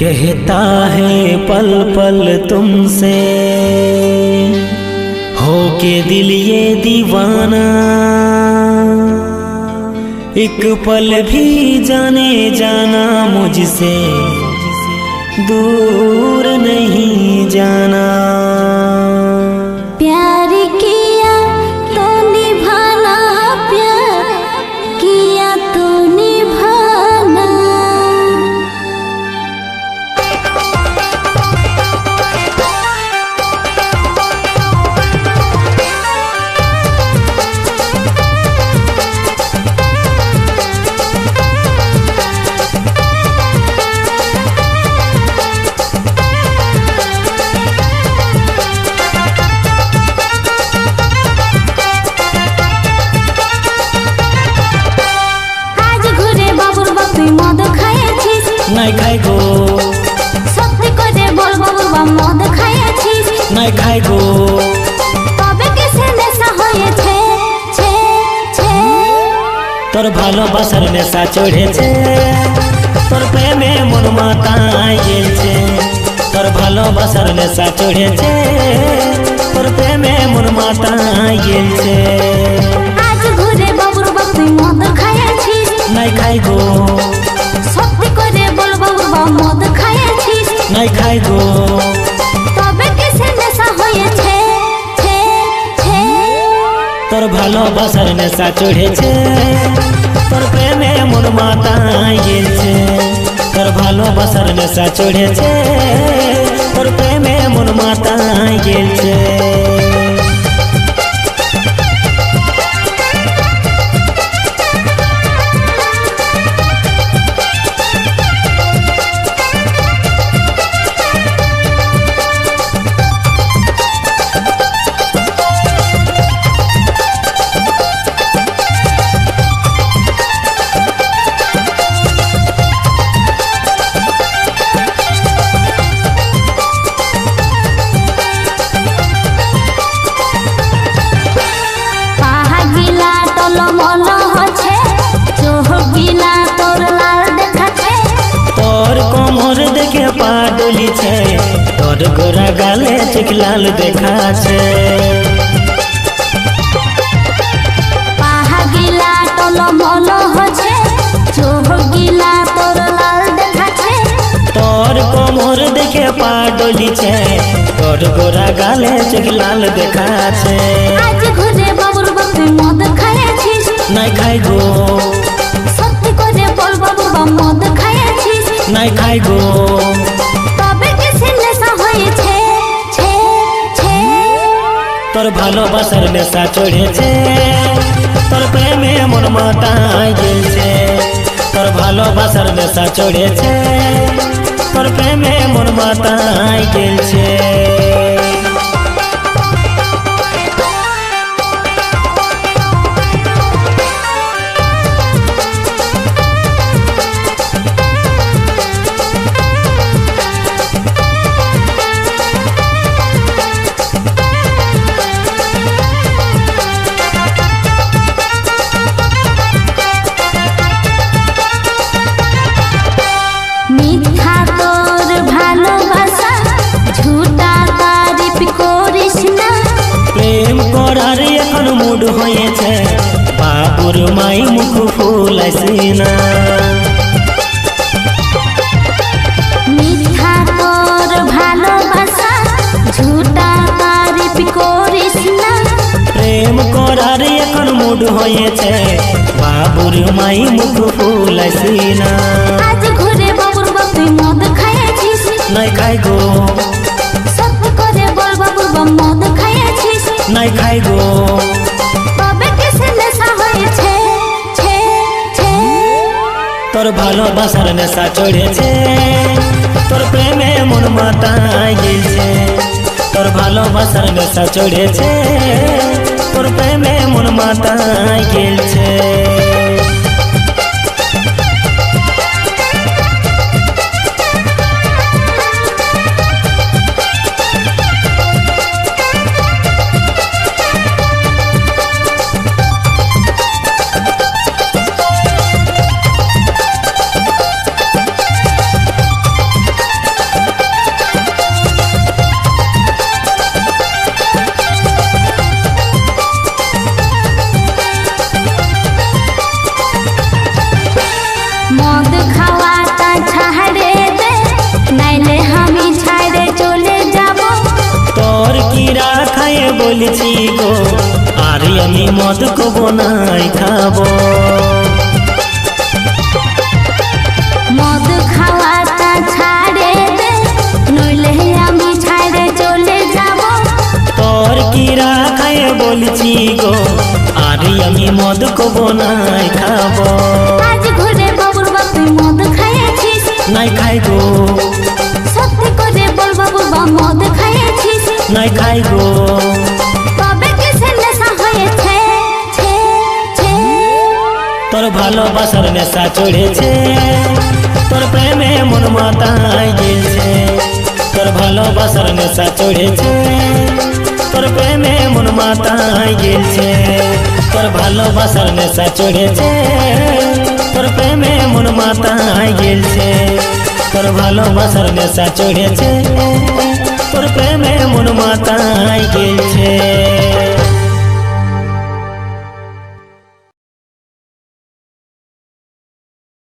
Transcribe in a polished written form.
कहता है पल पल तुमसे हो के दिल ये दीवाना, एक पल भी जाने जाना मुझसे दूर नहीं जाना। प्यार किया तो निभाना, प्यार किया तो निभाना। নাই খাই গো সত্যি করে বল বাবুবা মদ খাইছিস? নাই খাই গো তবে কিসে নেশা হয়েছে? ছে ছে তোর ভালোবাসার নেশা চড়েছে, তোর প্রেমে মন মাতায় গেছে। তোর ভালোবাসার নেশা চড়েছে, তোর প্রেমে মন মাতায় গেছে। আজ ঘুরে বাবুর বাপ তুই মদ খাইছিস? নাই খাই গো সত্যি করে বল বাবুবা মদ খাইছিস? নাই খাই গো তবে কিসে নেশা হয়েছে? ছে ছে তোর ভালোবাসার নেশা চড়েছে, তোর প্রেমে মন মাতায় গেছে। তোর ভালোবাসার নেশা চড়েছে, তোর প্রেমে মন মাতায় গেছে। তোর গোরা গালে ঠিক লাল দেখাছে, পাহা গিলা টলমল হচ্ছে, চোখ গিলা তোর লাল দেখাচ্ছে। তোর কোমর দেখে পা ডলিছে, তোর গোরা গালে ঠিক লাল দেখাছে। আজ ঘুরে বাবুর বাপ তুই মদ খাইছিস? নাই খাই গো সত্যি করে বল বাবুবা মদ খাইছিস? নাই খাই গো তবে কিসে নেশা হয়েছে? ছে ছে তোর ভালোবাসার নেশা চড়েছে, তোর প্রেমে মন মাতায় গেছে। তোর ভালোবাসার নেশা চড়েছে, তোর প্রেমে মন মাতায় গেছে। মিথ্যা তোর ভালোবাসা, ঝুটা তারিফ করিস না। প্রেম করার এখন মুড হয়েছে, বাবুর মাই মুখ ফুলাইছি না। মিথ্যা তোর ভালোবাসা, ঝুটা তারিফ করিস না। প্রেম করার এখন মুড হয়েছে, বাবুর মাই মুখ ফুলাইছি না। আজ ঘুরে বাবুর বাপ তুই মদ খাইছিস? নাই খাই গো সত্যি করে বল বাবুর বাপ মদ খাইছিস? নাই খাই গো তবে কিসে নেশা হয়েছে? ছে ছে তোর ভালোবাসার নেশা চড়েছে, তোর প্রেমে মন মাতায় গেছে। তোর ভালোবাসার নেশা চড়েছে, তোর প্রেমে মন মাতায় গেছে। কবো নাই খাবো। মদ খাওয়াটা ছাড়ে দে, নইলে আমি ছাড়ে চলে যাব। তোর কি রাখায় বলছি গো, আরে আমি মদ কবো নাই খাবো। আজ ঘুরে বাবুর বাপ তুই মদ খাইয়েছিস? নাই খাই গো, সত্যি করে বল বাবুর বাপ মদ খাইয়েছিস? নাই খাই গো। তবে কিসের নেশা হয়েছে? ছে ছে তোর ভালোবাসার নেশা চড়েছে, তোর প্রেমে মন মাতায় গেছে। তোর ভালোবাসার নেশা চড়েছে, তোর প্রেমে মন মাতায় গেছে। তোর ভালোবাসার নেশা চড়েছে, তোর প্রেমে মন মাতায় গেছে। তোর ভালোবাসার নেশা চড়েছে, তোর প্রেমে মন মাতায় গেছে।